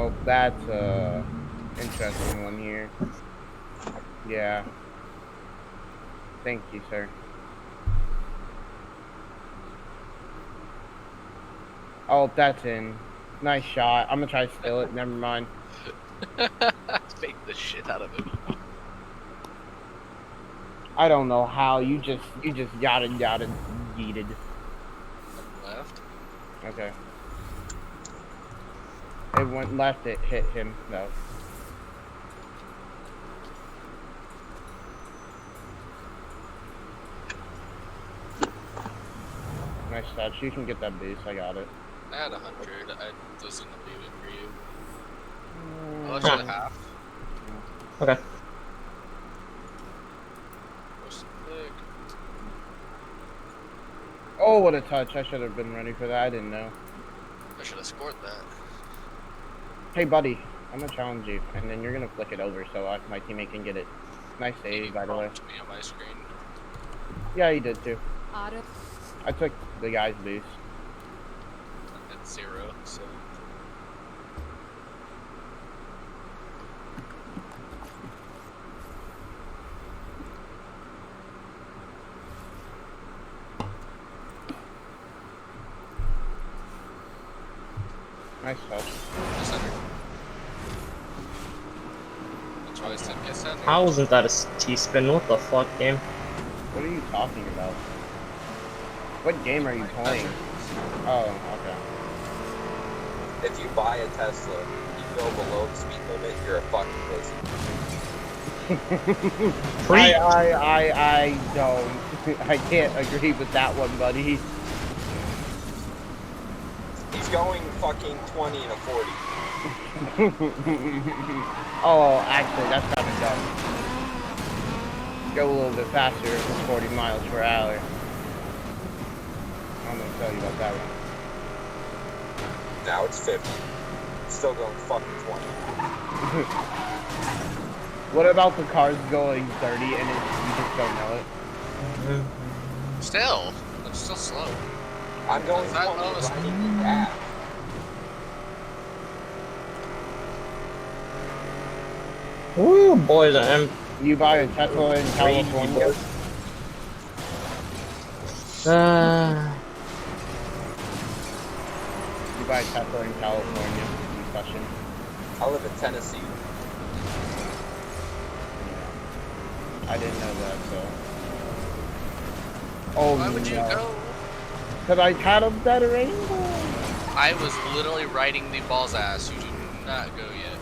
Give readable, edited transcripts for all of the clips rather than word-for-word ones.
Oh, that's a interesting one here. Yeah. Thank you, sir. Oh, that's in. Nice shot. I'm gonna try to steal it. Never mind. Fake the shit out of him. I don't know how. You just yada yeeted. Left. Okay. It went left. It hit him though. Nice touch. You can get that boost. I got it. I had 100. I was gonna leave it for you. I'll let you half. Okay. Oh, what a touch. I should have been ready for that. I didn't know. I should have scored that. Hey, buddy. I'm going to challenge you, and then you're going to flick it over so my teammate can get it. Nice save, by the way. Me on my screen. Yeah, you did too. I took the guy's boost. At 0, so... Nice touch. How wasn't that a T-spin? What the fuck, game? What are you talking about? What game are you playing? Oh, okay. If you buy a Tesla, you go below the speed limit, you're a fucking pussy. I don't. I can't agree with that one, buddy. He's going fucking 20 and a 40. Oh, actually, that's kind of dumb. Go a little bit faster if it's 40 miles per hour. I'm gonna tell you about that one. Now it's 50. Still going fucking 20. What about the cars going 30 and you just don't know it? Still, it's still slow. I'm going 20 riding the gas. Woo, boys, I'm... You buy a Tesla in California? You buy a Tesla in California? Question. I live in Tennessee. I didn't know that, so... Oh, why would you go? Because I had a better angle. I was literally riding the ball's ass. You did not go yet.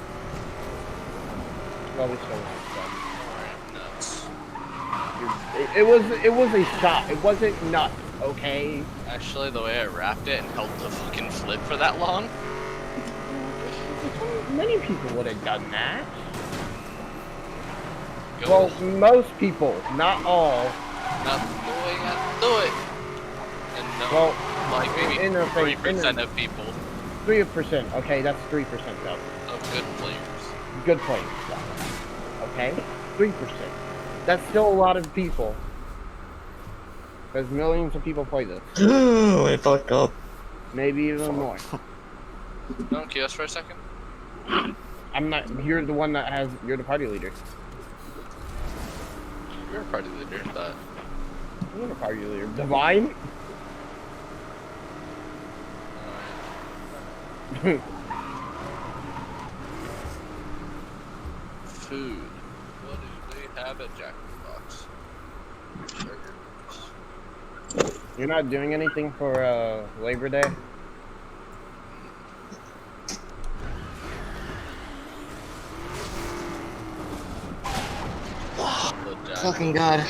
Well, we still Nuts. It was a shot. It wasn't nuts, okay? Actually, the way I wrapped it and held the fucking flip for that long. Many people would have done that. Go. Well, most people, not all. Not the way I do it. And no, Well, like maybe 3% of people. 3%. Okay, that's 3% though. Of good players. Good players. Okay, 3%. That's still a lot of people. There's millions of people play this. I fucked up. Maybe even more. Don't kill us for a second. I'm not. You're the one that has. You're the party leader. You're a party leader, but You're the party leader. Divine. food. What do they have at Jack in the Box? You're not doing anything for Labor Day? Fucking god.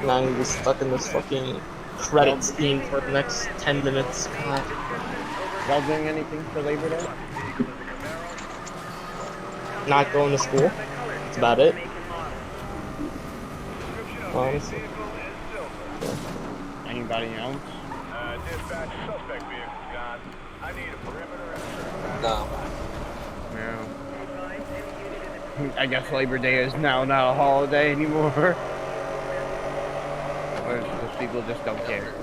Now I'm gonna be stuck in this fucking credit scheme for the next 10 minutes. God. Y'all doing anything for Labor Day? Not going to school. That's about it. Honestly. Anybody else? No. No. I guess Labor Day is now not a holiday anymore. Or it's just people just don't care.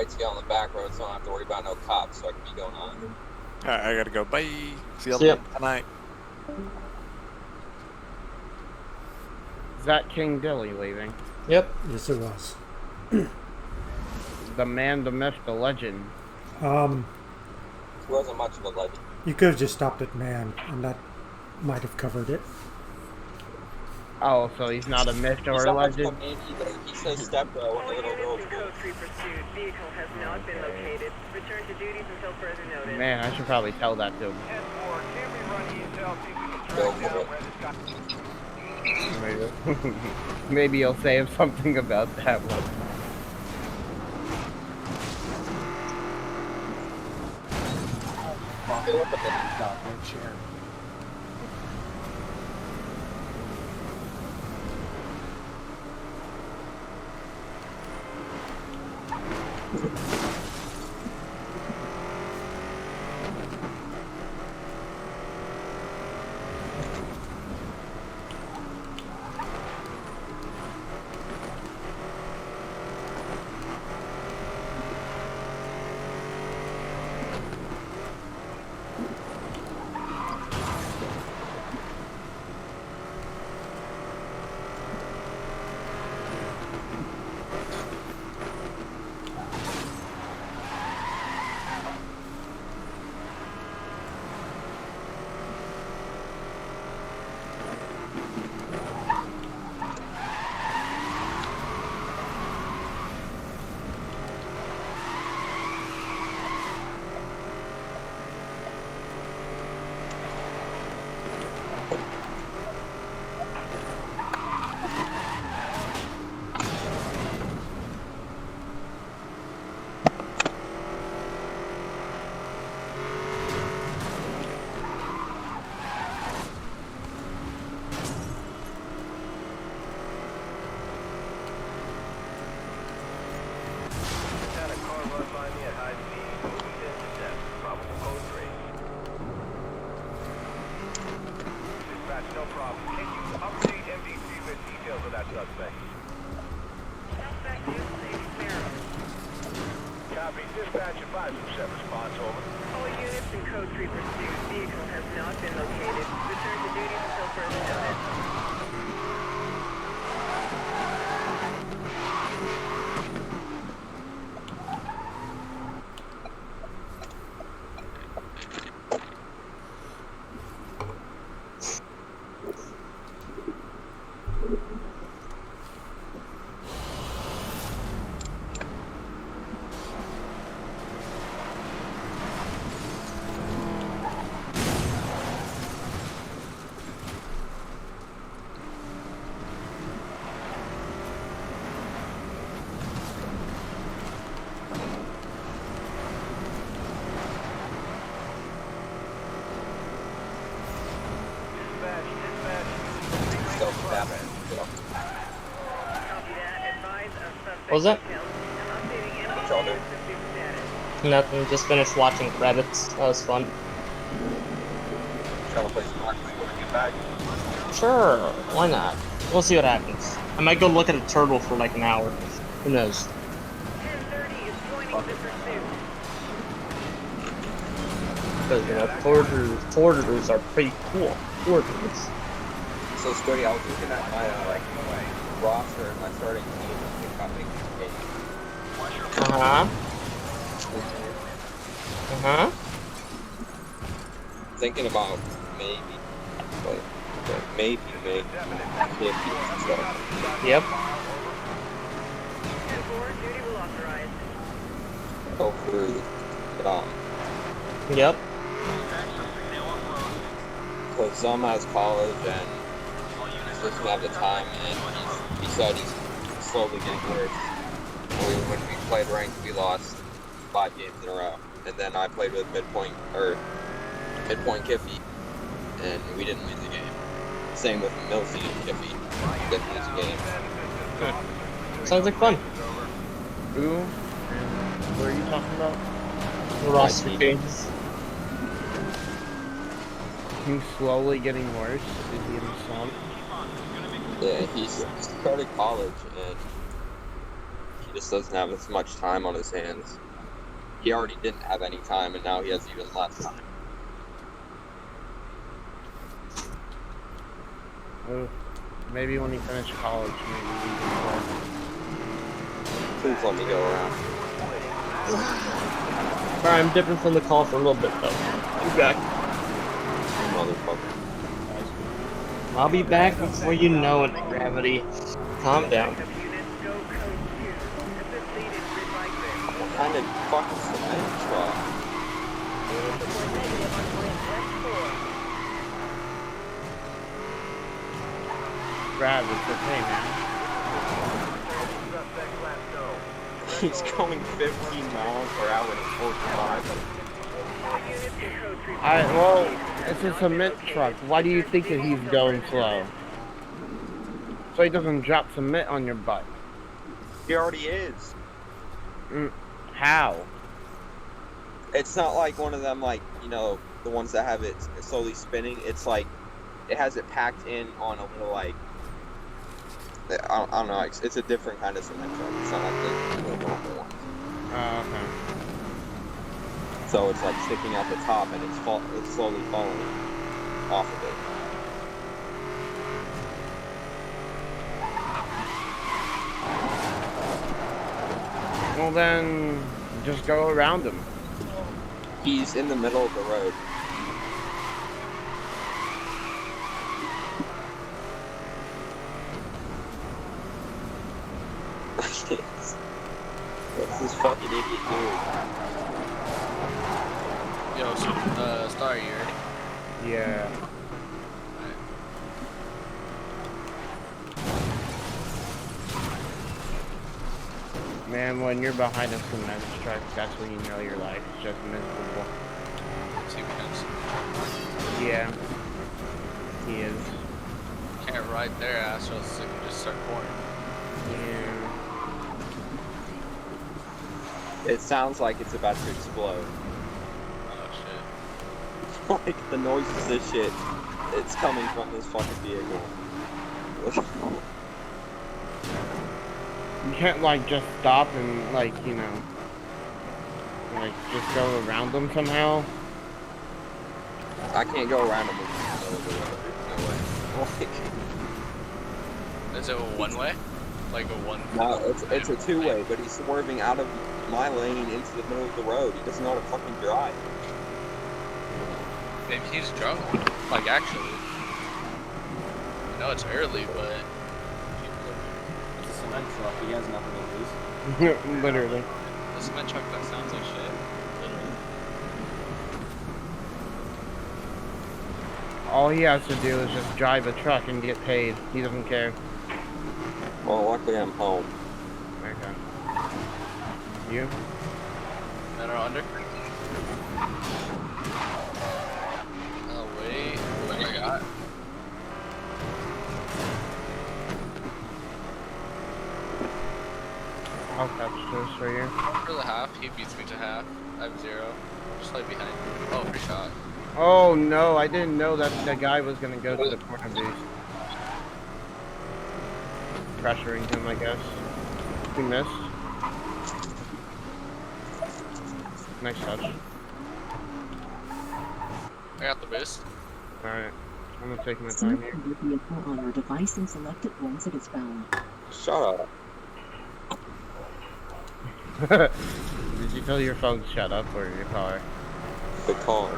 wait to get on the back road so I don't have to worry about no cops so I can be going on. Alright, I gotta go. Bye. See y'all See ya. tonight. Is that King Dilly leaving? Yep. Yes, it was. The man, the myth, the legend. He wasn't much of a legend. You could have just stopped at man, and that might have covered it. Oh, so he's not a myth or He's a not much of a legend? man either. He says step bro when the little girl's Code 3 pursuit. Vehicle has not been located. Return to duties until further notice. Man, I should probably tell that to him. Go for it. Maybe he'll say something about that one. All units in Code 3 pursuit. Vehicle has not been located. Return to duties until further notice. Still happening. Copy that. Advise of suspect What was that? details. I'm updating What y'all MD do? pursuit status. Nothing. Just finished watching credits. That was fun. Trying to play some hockey when I get back. Sure. Why not? We'll see what happens. I might go look at a turtle for like an hour. Who knows? 1030 is joining the pursuit. Because you know, torters are pretty cool. Torters. So Scotty, I was looking at my roster and my starting team and pick up Uh huh. Uh huh. thinking about maybe make 50 and stuff. Yep. 10-4, duty will authorize. Go for Yep. because Zom has college and he doesn't have the time, and he said he's slowly getting worse. When we played ranked, we lost 5 games in a row, and then I played with midpoint Kiffy, and we didn't lose the game. Same with Millsy and Kiffy, didn't lose the game. Sounds like fun. Who? And what are you talking about? Roster team. changes. He's slowly getting worse. Is he in the slump? Yeah, he started college, and He just doesn't have as much time on his hands. He already didn't have any time, and now he has even less time. Maybe when he finished college, maybe we can Please let me go around. Alright, I'm dipping from the call for a little bit though. I'll be back. Motherfucker. I'll be back before you know it, Gravity. Calm down. What kind of fucking cement truck? grab. It's okay, man. He's going 15 miles per hour to 45. Well, it's a cement truck. Why do you think that he's going slow? So he doesn't drop cement on your butt. He already is. How? It's not like one of them, like, you know, the ones that have it slowly spinning. It's like, it has it packed in on a little, like, I don't know, it's a different kind of cement truck. It's not like the normal ones. Oh, okay. So it's like sticking out the top and it's slowly falling off of it. Well then, just go around him. He's in the middle of the road. What's this fucking idiot doing? Yo, so, Star, you ready? Yeah. Man, when you're behind a cement truck, that's when you know your life is just miserable. See if we can. Yeah. He is. Can't ride their ass or else they can just start pouring. Yeah. It sounds like it's about to explode. Oh shit. Like, the noise of this shit, it's coming from this fucking vehicle. You can't, like, just stop and, like, you know, like, just go around them somehow. I can't go around him with no way. Is it a one-way? Like a one? No, it's a two-way, but he's swerving out of my lane into the middle of the road. He doesn't know how to fucking drive. Maybe he's drunk. Like, actually. I know it's early, but... It's a cement truck, he has nothing to lose. Literally. The cement truck that sounds like shit. Literally. All he has to do is just drive a truck and get paid. He doesn't care. Well, luckily I'm home. Okay. You? Men are under? Oh, wait. What do I got? I'll catch this for you. For the half, he beats me to half. I have 0. Just like behind. Oh, free shot. Oh no, I didn't know that the guy was gonna go to the corner boost. Pressuring him, I guess. He missed. Nice touch. I got the boost. Alright. I'm gonna take my time here. Select the vehicle on your device and select it once it is found. Shut up. Did you tell your phone to shut up or your car? The car.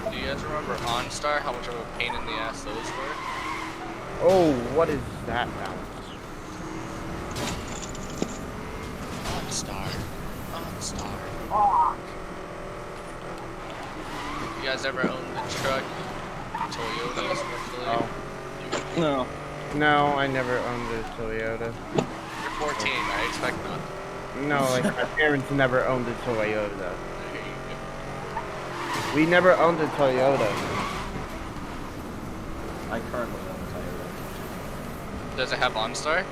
Do you guys remember OnStar? How much of a pain in the ass those were? Oh, what is that balance? OnStar. OnStar. You guys ever owned the truck? Toyota, especially? Oh. No. No, I never owned a Toyota. You're 14, I expect not. No, like my parents never owned a Toyota. There you go. We never owned a Toyota. I currently own a Toyota. Does it have OnStar?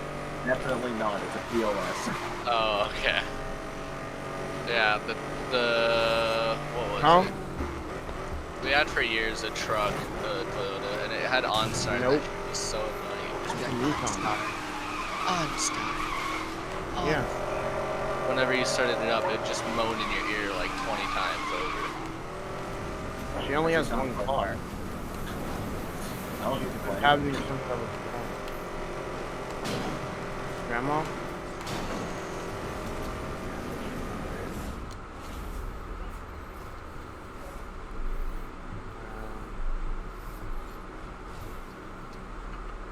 Definitely not, it's a POS. Oh, okay. Yeah, the what was it? We had for years a truck, Toyota, and it had OnStar. Nope. It was so annoying. It was like, Recon. OnStar. Yeah. Whenever you started it up, it just moaned in your ear like 20 times over. She only has one car. I don't need to play. Having some sort of grandma.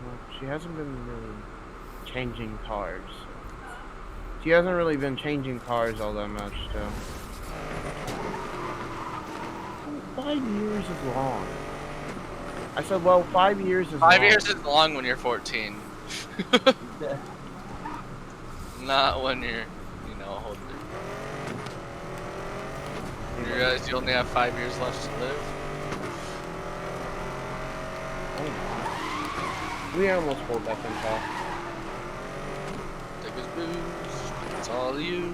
Well, she hasn't been really changing cars. She hasn't really been changing cars all that much, though. 5 years is long. I said, well, 5 years is long. 5 years is long when you're 14. Not when you're, you know, older. You realize you only have 5 years left to live? We almost pulled that thing off. Take his booze. It's all you.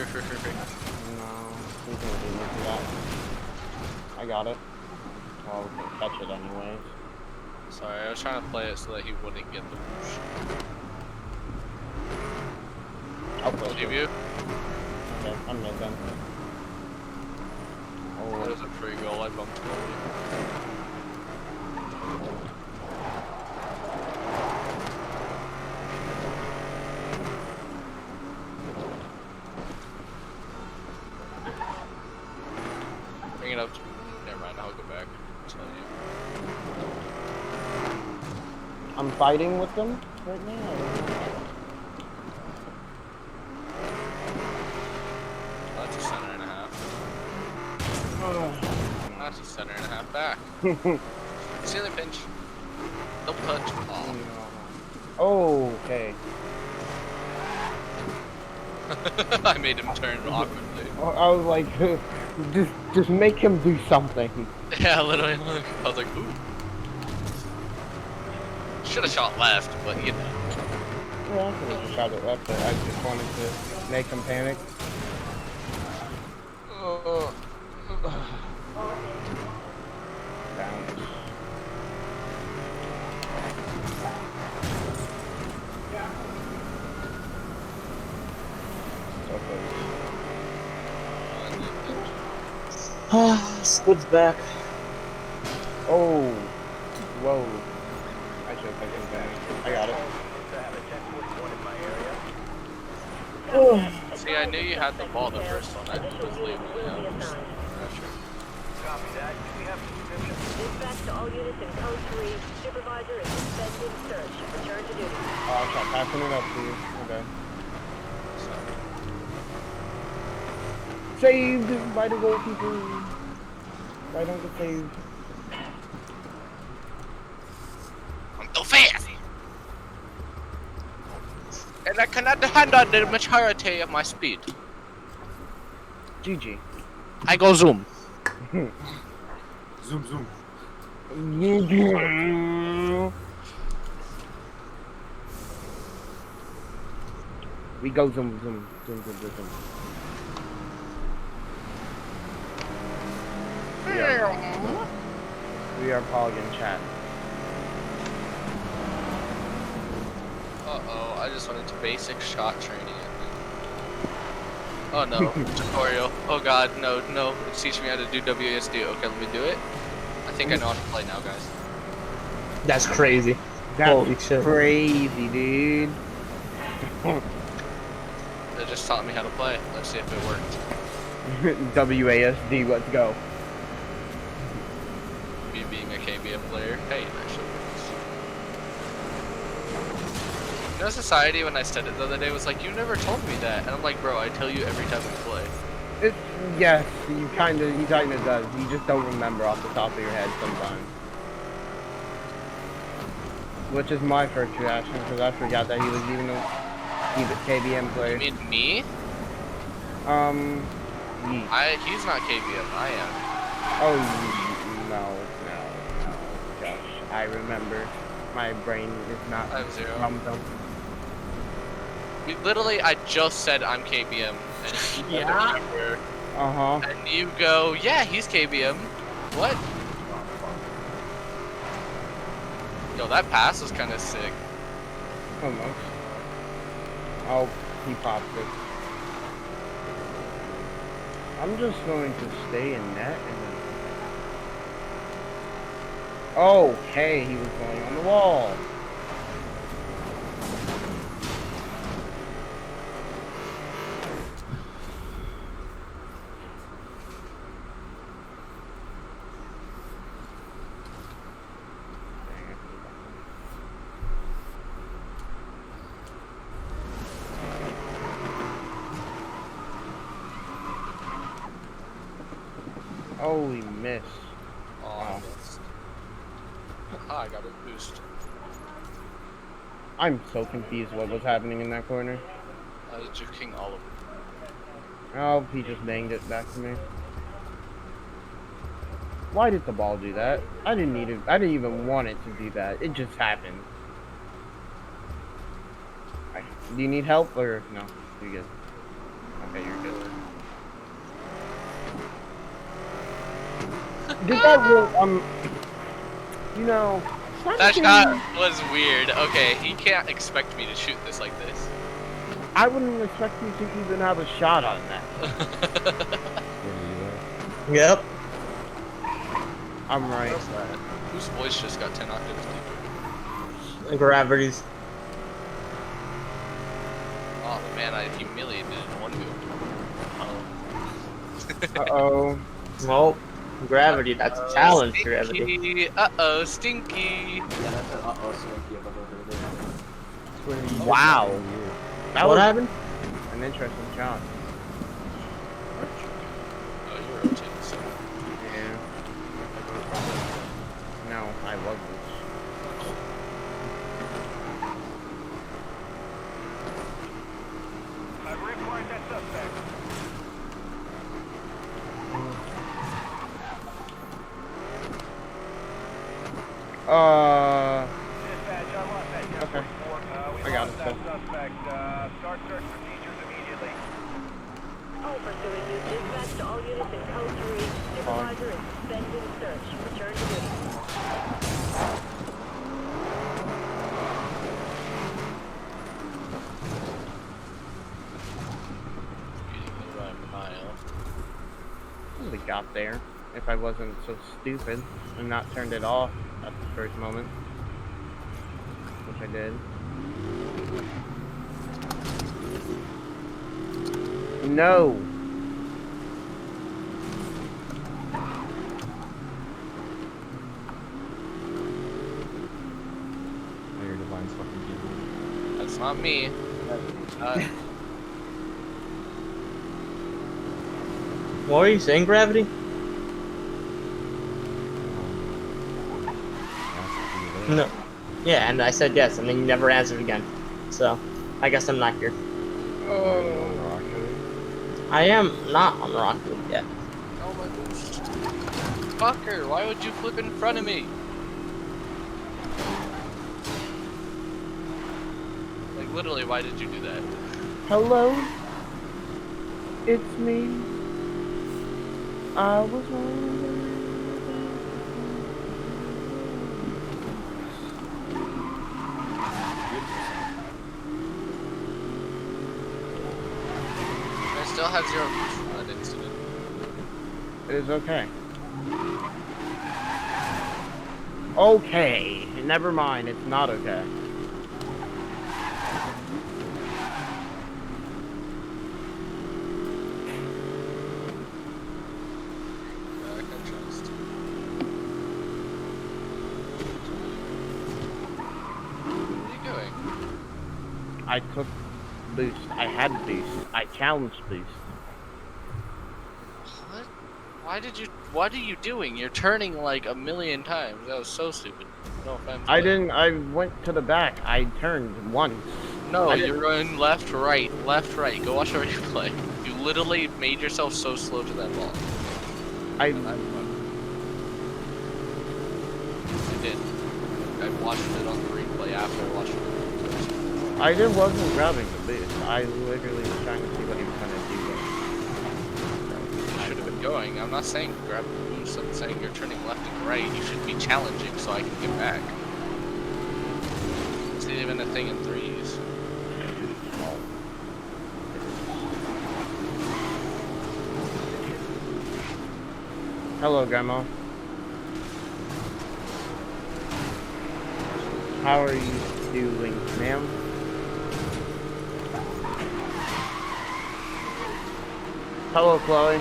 No, he's gonna do me for that. I got it. Well, we can catch it anyways. Sorry, I was trying to play it so that he wouldn't get the push. I'll push Leave it. you? Okay, I'm mid then. That Oh, was a free goal. I bumped goalie. Bring it up. Never mind. I'll go back. Tell you. I'm fighting with them right now. That's a center and a half. That's a center and a half back. Ceiling pinch. Don't touch. Oh, okay. I made him turn awkwardly. I was like, just make him do something. Yeah, literally. I was like, ooh. Should have shot left, but you know. Yeah, I could have just shot it left, but I just wanted to make him panic. Bounce. Squid's back. Oh, whoa. I should have taken that. I got it. See, I knew you had the ball the first one. I was leaving it out. Dispatch to all units in code 3. Supervisor is suspending search. Return to duty. Oh, I'm not passing it up to you. Okay. Saved by the goalkeeper. I don't get saved. I'm too fast! And I cannot handle the maturity of my speed. GG. I go zoom. Zoom, zoom. We go zoom, zoom, zoom, zoom, zoom, zoom. We are polygon chat. Uh-oh, I just went into basic shot training. Oh no, tutorial. Oh god, no, no. It's teaching me how to do WASD. Okay, let me do it. I think I know how to play now, guys. That's crazy. That's Holy shit. crazy, dude. They just taught me how to play. Let's see if it worked. WASD, let's go. Me being a KBM player. Hey, that shit works. You know, Society, when I said it the other day, was like, you never told me that. And I'm like, bro, I tell you every time we play. Yes, he kinda does. You just don't remember off the top of your head sometimes. Which is my first reaction, because I forgot that he was even a KBM player. You mean me? Yeet. He's not KBM, I am. Oh, no. Gosh, I remember. My brain is not I have 0. rummed up. Literally, I just said I'm KBM, and you Yeah? and you go, yeah, he's KBM. What? Yo, that pass was kind of sick. Almost. Oh, he popped it. I'm just going to stay in net and then... Okay, he was going on the wall. Oh, we missed. Oh, I missed. Aha, I got a boost. I'm so confused what was happening in that corner. I was juking all over. Oh, he just banged it back to me. Why did the ball do that? I didn't need it. I didn't even want it to do that. It just happened. Do you need help or no? You're good. Okay, you're good. Did that really, you know, That shot was weird. Okay, he can't expect me to shoot this like this. I wouldn't expect you to even have a shot on that. Yep. I'm right. Whose voice just got 10 octaves deeper? Gravities. Oh man, I humiliated it in one move. Uh-oh. Well, gravity, that's a challenge, gravity. Stinky. Uh-oh, stinky. Yeah, that's an uh-oh swanky if I've ever heard it. Wow. That What was happened? an interesting shot. Oh, you're rotating, so. Yeah. No, I wasn't. I've required that suspect. Dispatch, I lost that Okay. we I got lost it, that so. suspect. Start search procedures immediately. All pursuing you dispatch to all units in code 3. Supervisor is suspending search. Return to duty. Beating me by a mile. I would have got there if I wasn't so stupid and not turned it off at the first moment. Which I did. No! That's not me. What were you saying, gravity? No. Yeah, and I said yes, and then you never answered again. So, I guess I'm not here. I am not on Rocket yet. Oh my gosh. Fucker, why would you flip in front of me? Like, literally, why did you do that? Hello? It's me. I was wondering. I still have 0 views from that incident. It is okay. Okay, never mind, it's not okay. Back, I trust. What are you doing? I took boost. I had boost. I challenged boost. What? What are you doing? You're turning like a million times. That was so stupid. No offense. I but- didn't. I went to the back. I turned once. No, I you're going left, right, left, right. Go watch the replay. You literally made yourself so slow to that ball. I did. I watched it on the replay after I watched it. I just wasn't grabbing the boost. I literally was trying to see what he was gonna do. You should have been going. I'm not saying grab the boost. I'm saying you're turning left and right. You should be challenging so I can get back. It's not even a thing in threes. Hello, Grandma. How are you doing, ma'am? Hello, Chloe.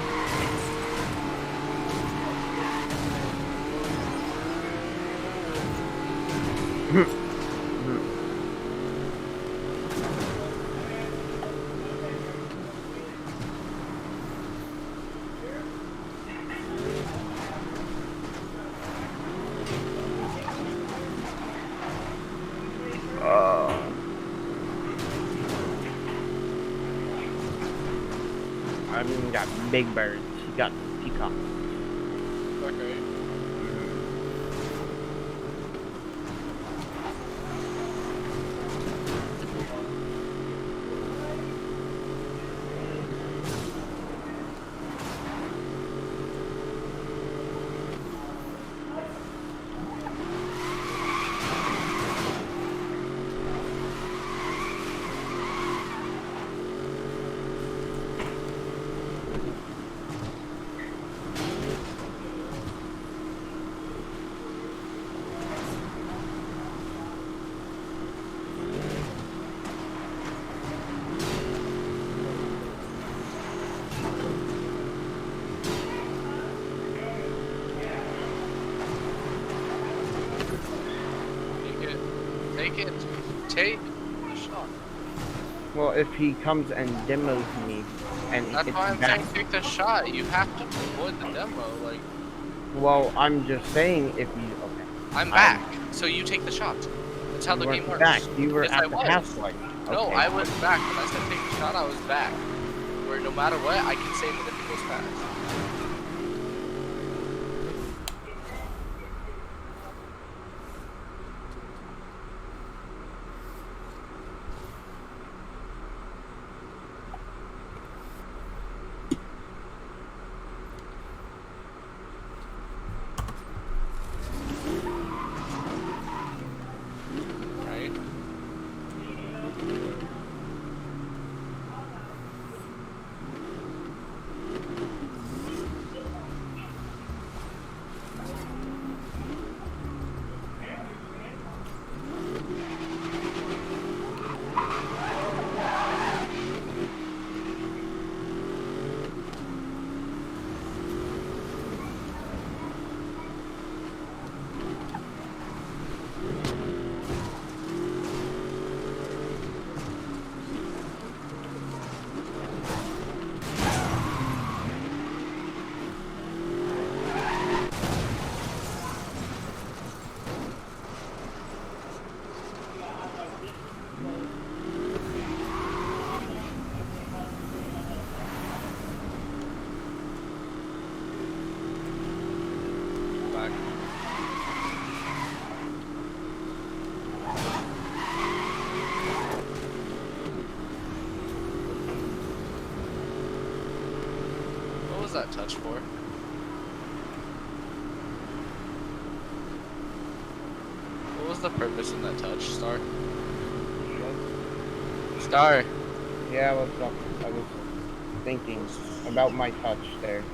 I mean, got big birds. He got peacocks. Okay. Take the shot. Well, if he comes and demos me, and he That's gets why I'm back, saying take the shot. You have to avoid the demo. Like, well, I'm just saying if you. Okay. I'm back, so you take the shot. That's how You the weren't game works. back. You were Yes, at I the was. halfway. No, Okay. I was back. When I said take the shot, I was back. Where no matter what, I can save it if it goes fast. Right? Back. What was that touch for? What was the purpose in that touch, Star? Star! Yeah, what's up? I was thinking about my touch there,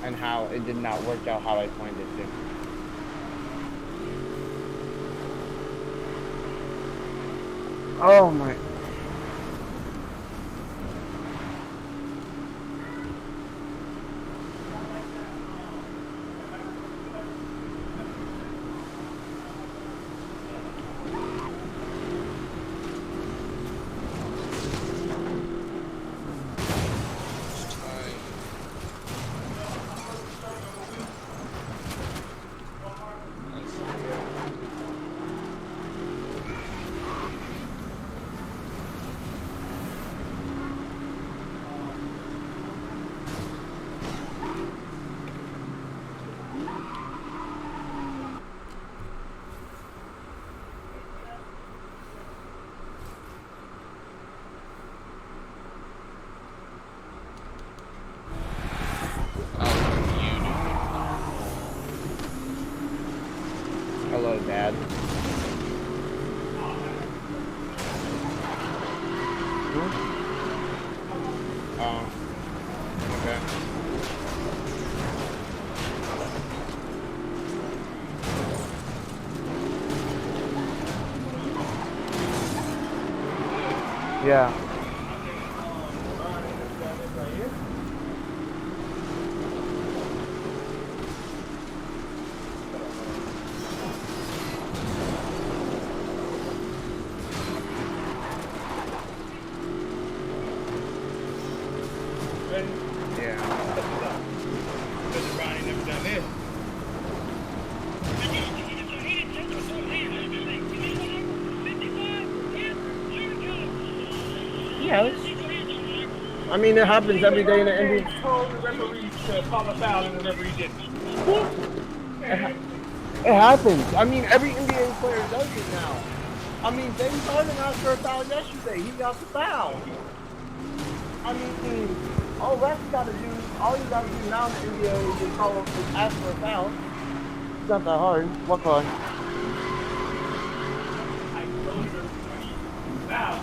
and how it did not work out how I planned it to. Oh my. It's time. Nice. bad. Oh. Okay. Yeah. Yes. I mean, it happens every day in the Indian. Told the referee to call a foul and the referee didn't. It happens. I mean, every NBA player does it now. I mean, James Harden asked for a foul yesterday. He got the foul. I mean, all you gotta do now in the NBA is just ask for a foul. It's not that hard. What call? Foul.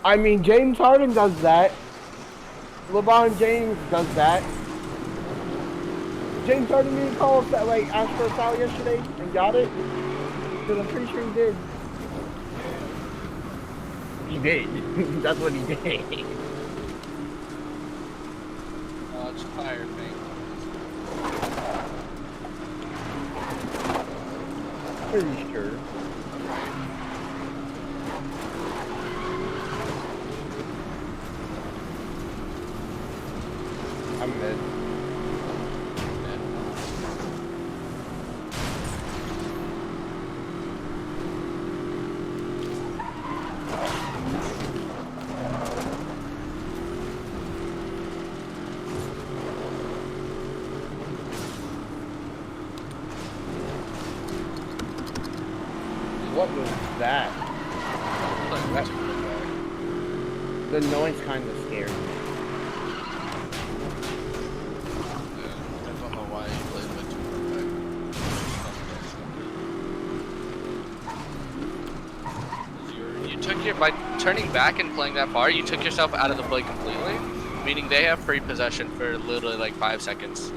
I mean, James Harden does that. LeBron James does that. James Harden didn't call us that, like, asked for a foul yesterday and got it. Because I'm pretty sure he did. He did. That's what he did. Oh, it's fire thing. Pretty sure. I'm mid. What was that? The noise kind of scared me. I don't know why you played with 2 You took your, by turning back and playing that far, you took yourself out of the play completely, meaning they have free possession for literally like 5 seconds.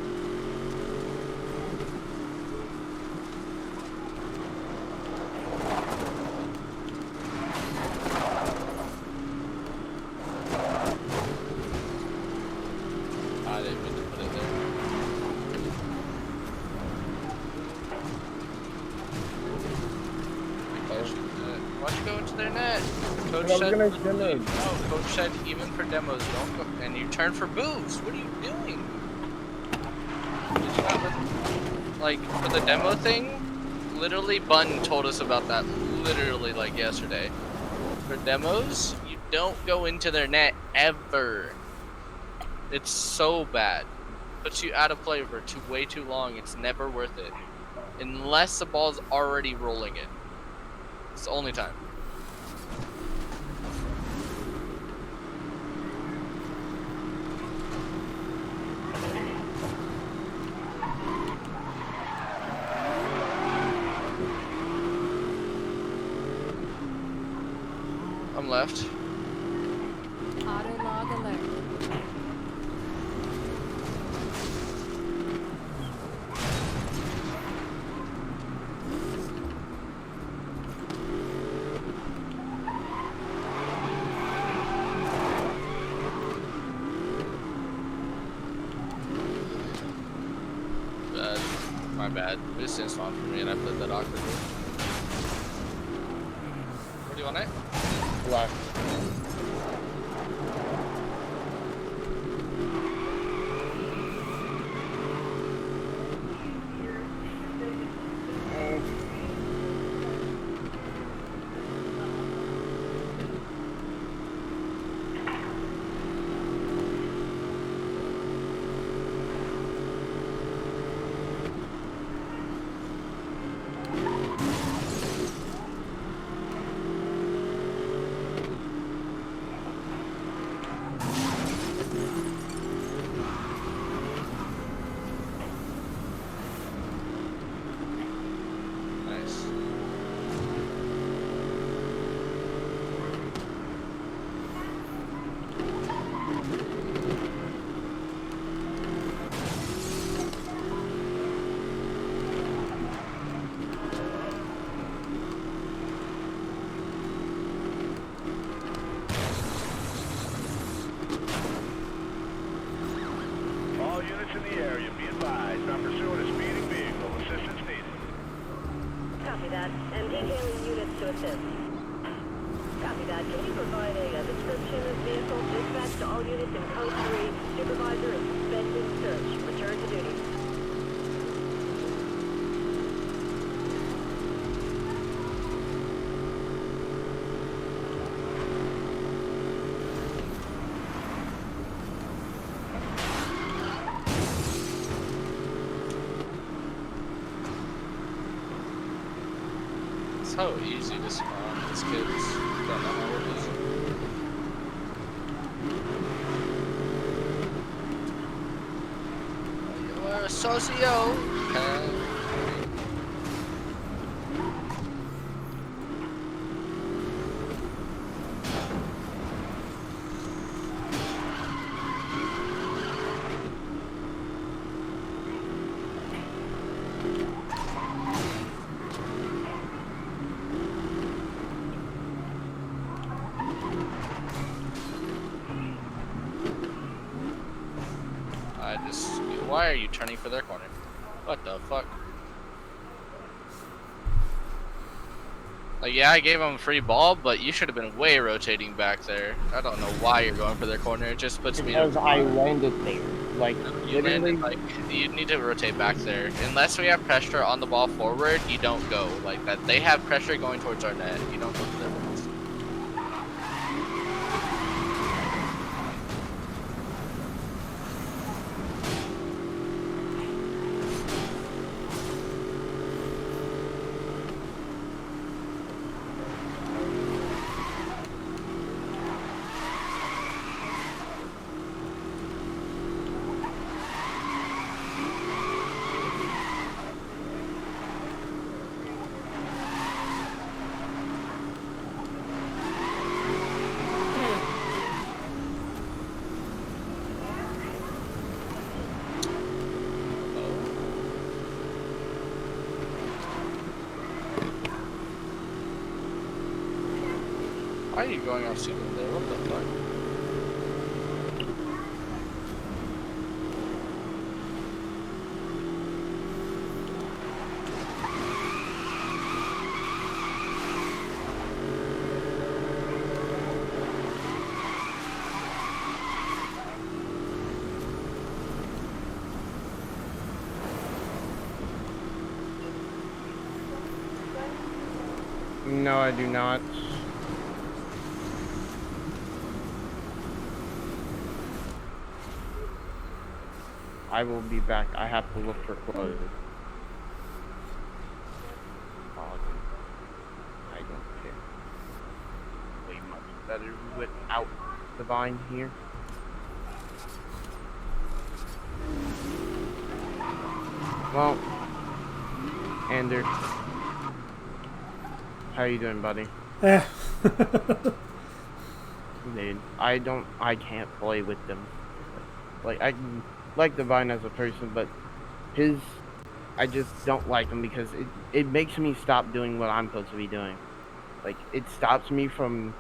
I didn't mean to put it there. Why don't you go into their net? Coach said, no, Coach said even for demos, don't go. And you turn for boosts. What are you doing? Did you not like, for the demo thing, literally Bun told us about that literally like yesterday. For demos, you don't go into their net ever. It's so bad. Puts you out of play for way too long. It's never worth it. Unless the ball's already rolling it. It's the only time. I'm left. Auto log alert. My bad. This didn't spawn for me and I played that awkwardly. Where do you want it? Left. Detailing units to assist. Copy that. Can you provide a description of vehicle? Dispatch to all units in code 3. Supervisor is suspended search. Return to duty. It's so easy to spawn these kids. Don't know how it is. You're a socio. Why are you turning for their corner? What the fuck? Like, yeah, I gave them a free ball, but you should have been way rotating back there. I don't know why you're going for their corner. It just puts me in a Because I landed there. Like, you literally. landed, like, you need to rotate back there. Unless we have pressure on the ball forward, you don't go like that. They have pressure going towards our net. You don't go to their balls. Why are you going off ceiling there? What the fuck? No, I do not. I will be back. I have to look for clothes. Oh, I don't care. Way much better without the vine here. Well, Ander, how you doing, buddy? Eh. Dude, I can't play with them. Like, I like the Vine as a person, but I just don't like him because it makes me stop doing what I'm supposed to be doing. Like, it stops me from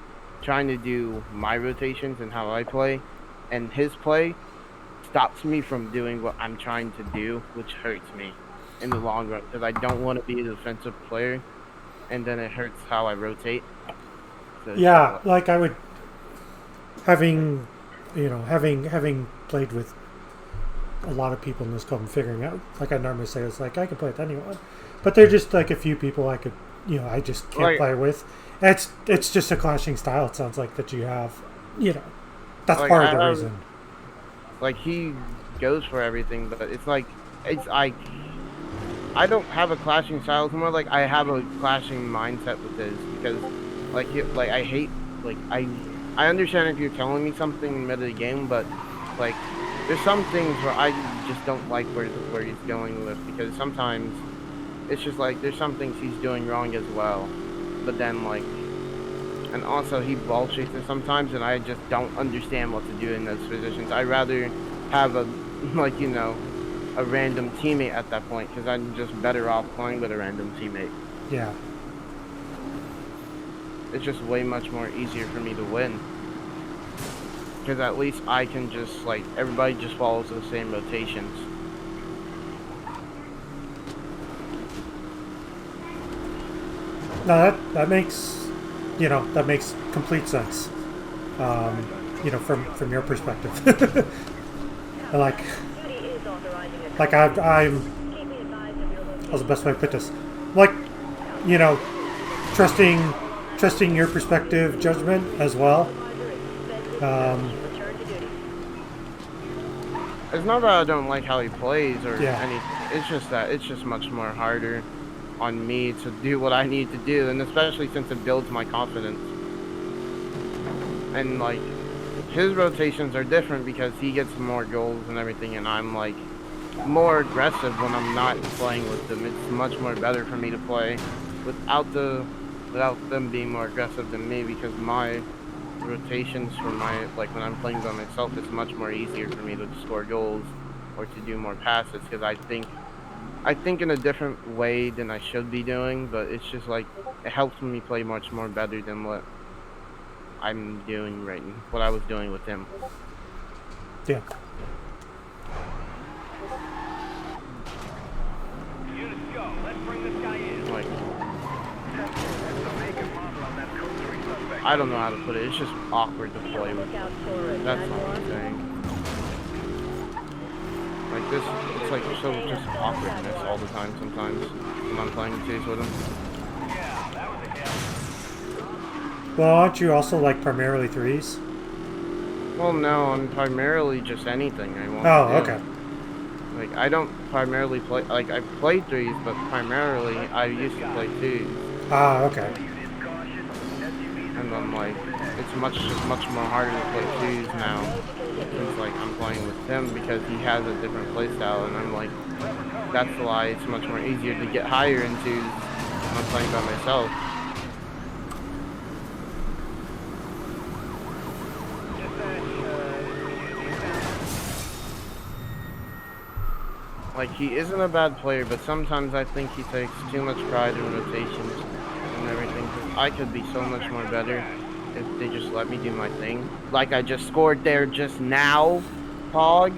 trying to do my rotations and how I play, and his play stops me from doing what I'm trying to do, which hurts me in the long run because I don't want to be a defensive player, and then it hurts how I rotate. So yeah, like I would, having played with a lot of people in this club and figuring out, like I normally say, it's like I can play with anyone, but they're just like a few people I could, I just can't play with. It's just a clashing style. It sounds like that you have, that's part of the reason. Like, he goes for everything, but it's like I don't have a clashing style. It's more like I have a clashing mindset with this because, I hate, I understand if you're telling me something in the middle of the game, but like, there's some things where I just don't like where he's going with, because sometimes it's just like there's some things he's doing wrong as well, but then like, and also he ball chases sometimes, and I just don't understand what to do in those positions. I'd rather have a random teammate at that point, because I'm just better off playing with a random teammate. Yeah. It's just way much more easier for me to win. Because at least I can just, everybody just follows the same rotations. No, that makes, that makes complete sense. From your perspective. like I'm. How's the best way to put this? Like, trusting your perspective, judgment as well. It's not that I don't like how he plays or Yeah. anything. It's just that it's just much more harder on me to do what I need to do, and especially since it builds my confidence. And like, his rotations are different because he gets more goals and everything, and I'm like more aggressive when I'm not playing with them. It's much more better for me to play without them being more aggressive than me, because my rotations for my, like when I'm playing by myself, it's much more easier for me to score goals or to do more passes, because I think in a different way than I should be doing, but it's just like it helps me play much more better than what I'm doing right now, what I was doing with him. Yeah. Like, I don't know how to put it. It's just awkward to play with. That's all I'm saying. Like this, it's like so just awkwardness all the time sometimes when I'm playing twos with him. Well, aren't you also like primarily threes? Well, no, I'm primarily just anything I want Oh, to do. okay. Like, I don't primarily play, like, I play threes, but primarily I used to play twos. Ah, okay. And I'm like, it's much more harder to play twos now, since like I'm playing with him, because he has a different playstyle, and I'm like, that's why it's much more easier to get higher in twos when I'm playing by myself. Like, he isn't a bad player, but sometimes I think he takes too much pride in rotations and everything, because I could be so much more better if they just let me do my thing. Like I just scored there just now, Pog.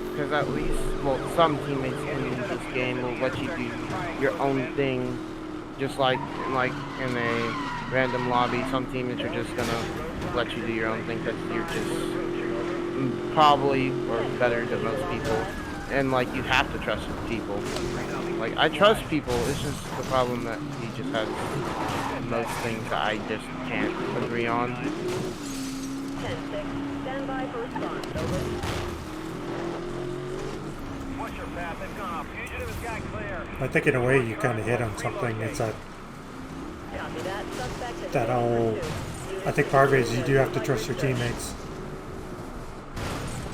Because at least, well, some teammates in this game will let you do your own thing, just like in a random lobby. Some teammates are just gonna let you do your own thing because you're just probably or better than most people, and like you have to trust people. Like I trust people, it's just the problem that he just has most things that I just can't agree on. 10-6, stand by for response, over. What's your path? They've gone off. Fugitive has got clear. I think in a way you kind of hit on something. It's that whole. I think part of it is you do have to trust your teammates.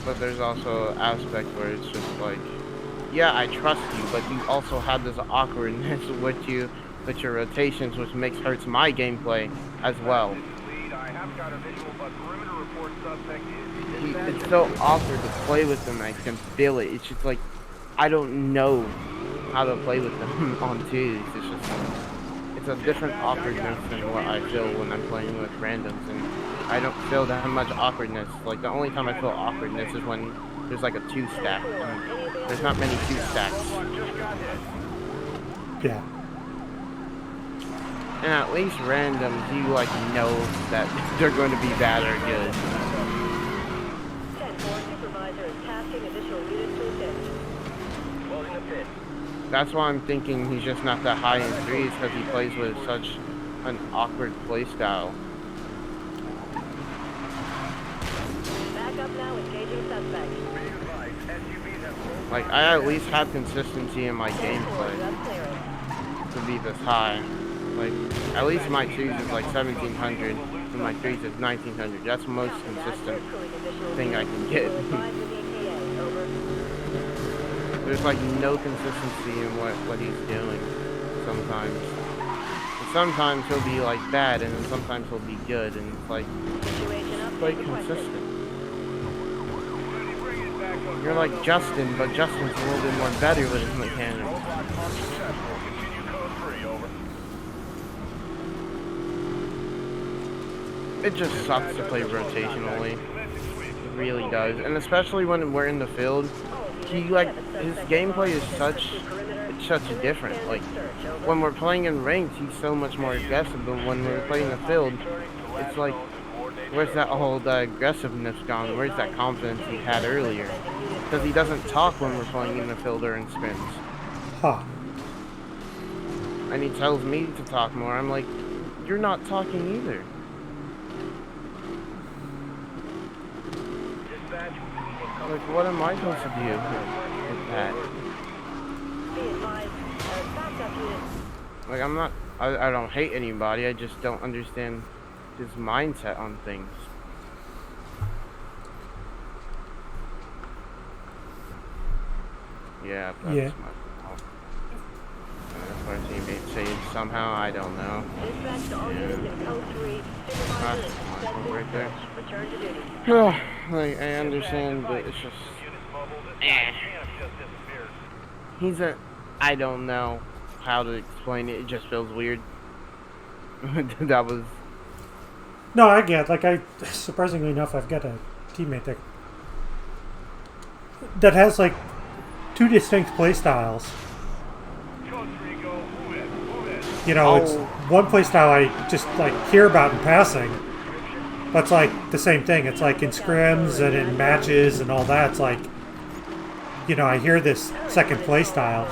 But there's also an aspect where it's just like, yeah, I trust you, but you also have this awkwardness with your rotations, which hurts my gameplay as well. It's so awkward to play with them. I can feel it. It's just like I don't know how to play with them on twos. It's a different awkwardness than what I feel when I'm playing with randoms, and I don't feel that much awkwardness. Like the only time I feel awkwardness is when there's like a two stack. There's not many two stacks. Yeah. And at least randoms, you like know that they're going to be bad or good. 10-4 supervisor is tasking additional units to assist. Loading the pit. That's why I'm thinking he's just not that high in threes, because he plays with such an awkward playstyle. Back up now, engaging suspect. Like, I at least have consistency in my gameplay to be this high. Like, at least my twos is like 1700, and my threes is 1900. That's the most consistent thing I can get. There's like no consistency in what he's doing sometimes. And sometimes he'll be like bad, and then sometimes he'll be good, and it's like quite consistent. You're like Justin, but Justin's a little bit more better with his mechanics. It just sucks to play rotationally. It really does. And especially when we're in the field, his gameplay is such different. Like when we're playing in ranked, he's so much more aggressive than when we're playing the field. It's like, where's that whole aggressiveness gone? Where's that confidence he had earlier? Because he doesn't talk when we're playing in the field or in spins. Huh. And he tells me to talk more. I'm like, you're not talking either. Like, what am I supposed to do with that? Like, I'm not, I don't hate anybody, I just don't understand his mindset on things. Yeah, that's my fault. That's our teammates say somehow, I don't know. That's my fault right there. Like, I understand, but it's just... He's a... I don't know how to explain it, it just feels weird. That was... No, I get, like, surprisingly enough, I've got a teammate that has, like, 2 distinct play styles. You know, it's one play style I just, like, hear about in passing. But it's, like, the same thing. It's, like, in scrims and in matches and all that, it's, like, you know, I hear this second play style.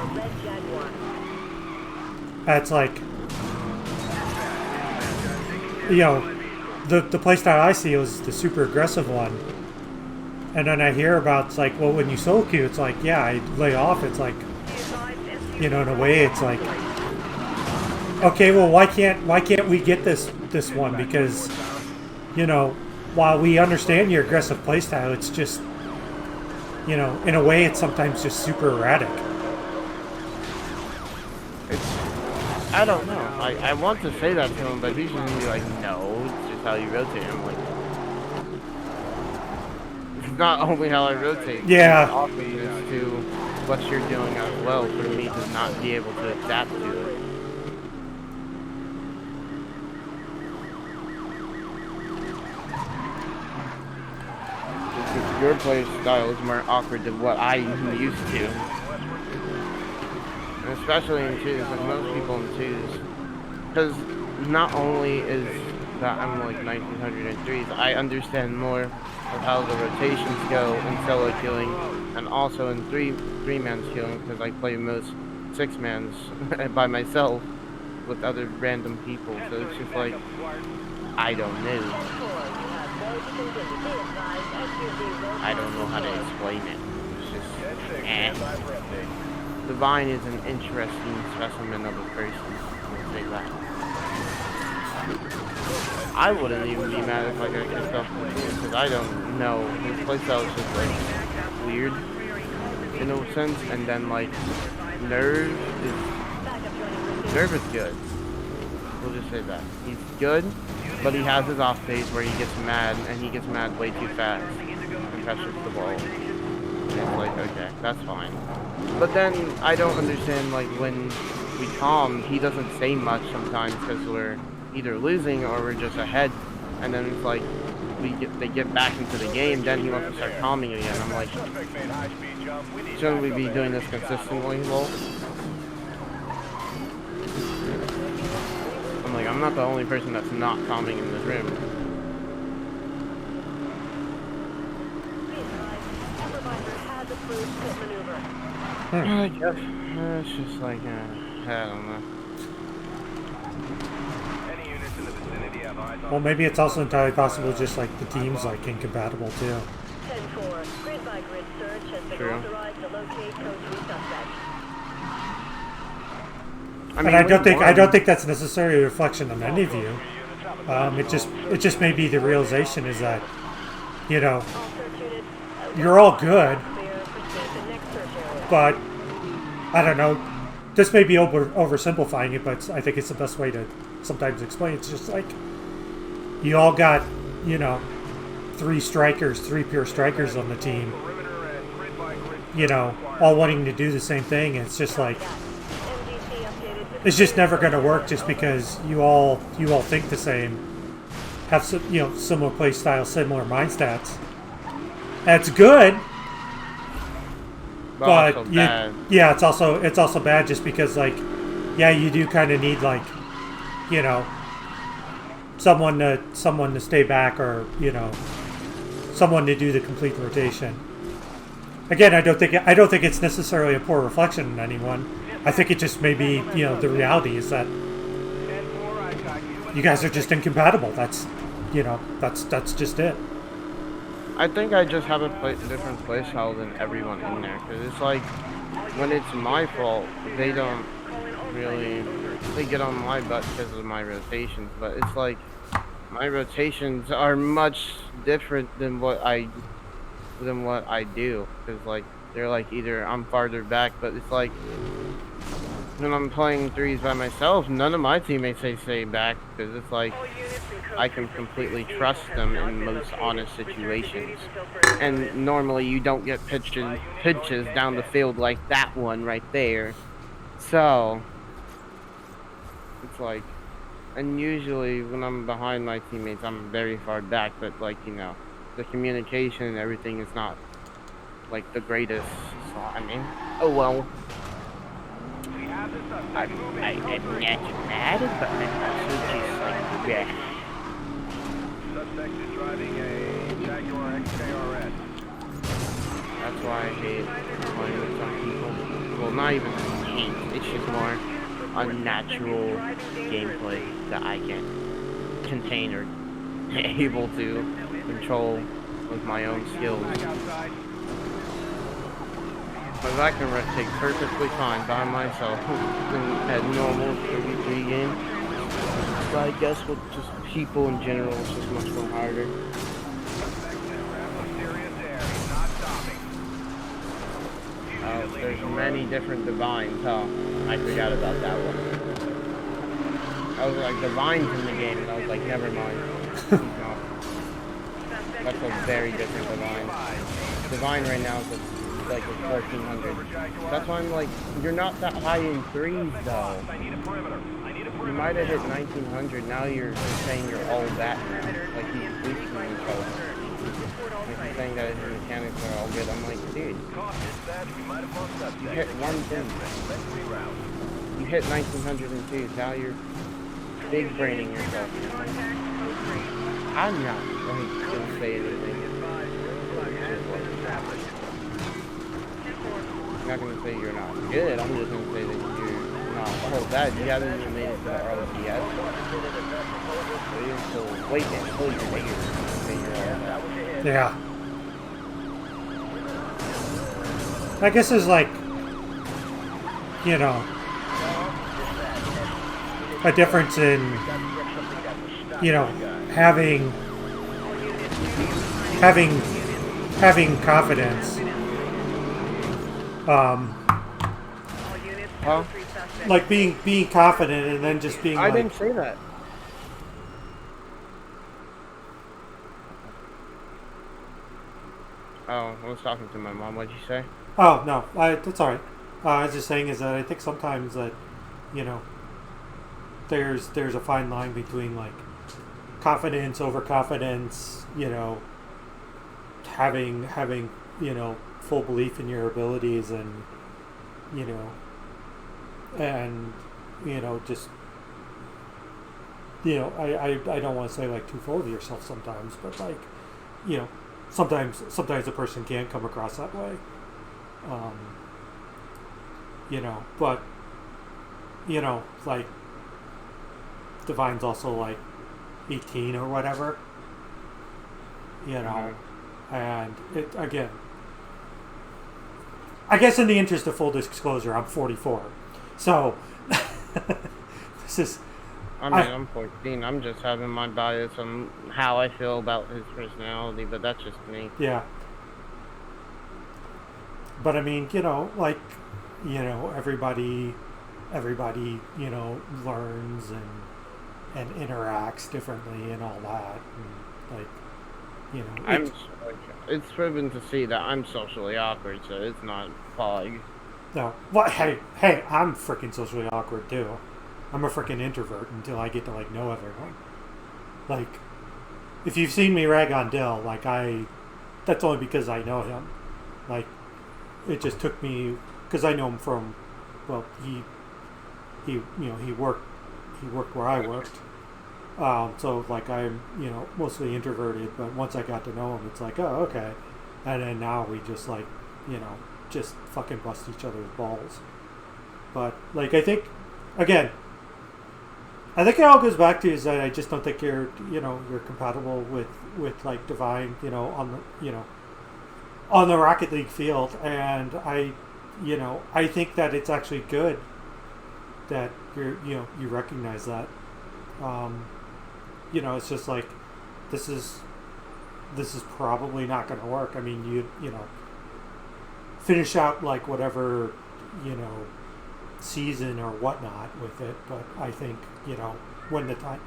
That's, like, you know, the play style I see is the super aggressive one. And then I hear about, it's like, well, when you solo queue, it's like, yeah, I lay off. It's like, you know, in a way, it's like, okay, well, why can't we get this one? Because, you know, while we understand your aggressive playstyle, it's just, you know, in a way, it's sometimes just super erratic. I don't know. I want to say that to him, but he's gonna be like, no, it's just how you rotate. I'm like, it's not only how I rotate. Yeah. It's to what you're doing as well for me to not be able to adapt to it. Your play style is more awkward than what I'm used to. And especially in twos, like most people in twos. Because not only is that I'm like 1903s, I understand more of how the rotations go in solo queuing and also in three-man's queuing, because I play most six-mans by myself with other random people. So it's just like, I don't know. I don't know how to explain it. It's just, Divine is an interesting specimen of a person. I'll say that. I wouldn't even be mad if I got kicked off the team, because I don't know. His playstyle is just like weird in a sense, and then like Nerve is good. We'll just say that. He's good, but he has his off days where he gets mad, and he gets mad way too fast and pressures the ball. And it's like, okay, that's fine. But then I don't understand, like, when we calm, he doesn't say much sometimes because we're either losing or we're just ahead. And then it's like, they get back into the game, then he wants to start calming again. I'm like, shouldn't we be doing this consistently, lol? I'm like, I'm not the only person that's not calming in this room. I guess it's just like, I don't know. Well, maybe it's also entirely possible just like the team's like incompatible too. 10-4, grid-by-grid search has been authorized to locate code 3 suspect. I don't think that's necessarily a reflection on any of you. It just may be the realization is that, you know, you're all good, but I don't know. This may be oversimplifying it, but I think it's the best way to sometimes explain it. It's just like you all got, you know, three pure strikers on the team, you know, all wanting to do the same thing. And it's just like, it's just never going to work just because you all think the same, have some, you know, similar play style, similar mind stats. That's good, but also you, bad. yeah, it's also bad just because like, yeah, you do kind of need like, you know, someone to stay back, or you know, someone to do the complete rotation. Again, I don't think it's necessarily a poor reflection on anyone. I think it just may be, you know, the reality is that you guys are just incompatible. That's, you know, that's just it. I think I just have a different playstyle than everyone in there, because it's like, when it's my fault, they don't really, they get on my butt because of my rotations, but it's like, my rotations are much different than what I do, because like, they're like, either I'm farther back, but it's like, when I'm playing threes by myself, none of my teammates say stay back, because it's like, I can completely trust them in most honest situations. And normally you don't get pitches down the field like that one right there. So, it's like, and usually when I'm behind my teammates, I'm very far back, but like, you know, the communication and everything is not like the greatest. So, I mean, oh well. I'm not mad, but I'm also just like, yeah. Suspect is driving a Jaguar XKRS. That's why I hate playing with some people. Well, not even hate, it's just more unnatural gameplay that I can't contain or able to control with my own skills. My back can rotate perfectly fine by myself in a normal 33 game. But I guess with just people in general, it's just much more harder. There's many different divines, huh? I forgot about that one. I was like, divines in the game, and I was like, never mind. No. That's a very different divine. Divine right now is like a 1400. That's why I'm like, you're not that high in threes, though. You might have hit 1900, now you're saying you're all that now. Like, he's boosting himself. Like, he's saying that his mechanics are all good. I'm like, dude, you hit one thing. You hit 1902, now you're big braining yourself. I'm not gonna say anything. I'm not gonna say you're not good, I'm just gonna say that you're not all that. You haven't even made it to the RLCS. So wait until you're there to say you're all that. Yeah. I guess there's like, you know, a difference in, you know, having confidence. Huh? Like being confident and then just being I like, didn't say that. Oh, I was talking to my mom. What'd you say? oh no, that's all right. I was just saying is that I think sometimes that, you know, there's a fine line between like confidence, overconfidence, you know, having you know, full belief in your abilities, and you know, just, you know, I don't want to say like too full of yourself sometimes, but like, you know, sometimes a person can come across that way. You know, but you know, like Divine's also like 18 or whatever, you know, and it again, I guess in the interest of full disclosure, I'm 44, so this is. I mean, I'm 14. I'm just having my bias on how I feel about his personality, but that's just me. Yeah. But I mean, you know, like, you know, everybody, you know, learns and interacts differently and all that, and like, you know, it's proven to see that I'm socially awkward, so it's not fog. No, well, hey, I'm freaking socially awkward too. I'm a freaking introvert until I get to like know everyone. Like, if you've seen me rag on Dill, like that's only because I know him. Like, it just took me, because I know him from, well, he worked where I worked. So like I'm, mostly introverted, but once I got to know him, it's like, oh, okay. And then now we just like, just fucking bust each other's balls. But like, I think it all goes back to is that I just don't think you're compatible with like Divine, on the Rocket League field. And I think that it's actually good that you recognize that. It's just like, this is probably not going to work. I mean, you finish out like whatever, season or whatnot with it. But I think, when the time,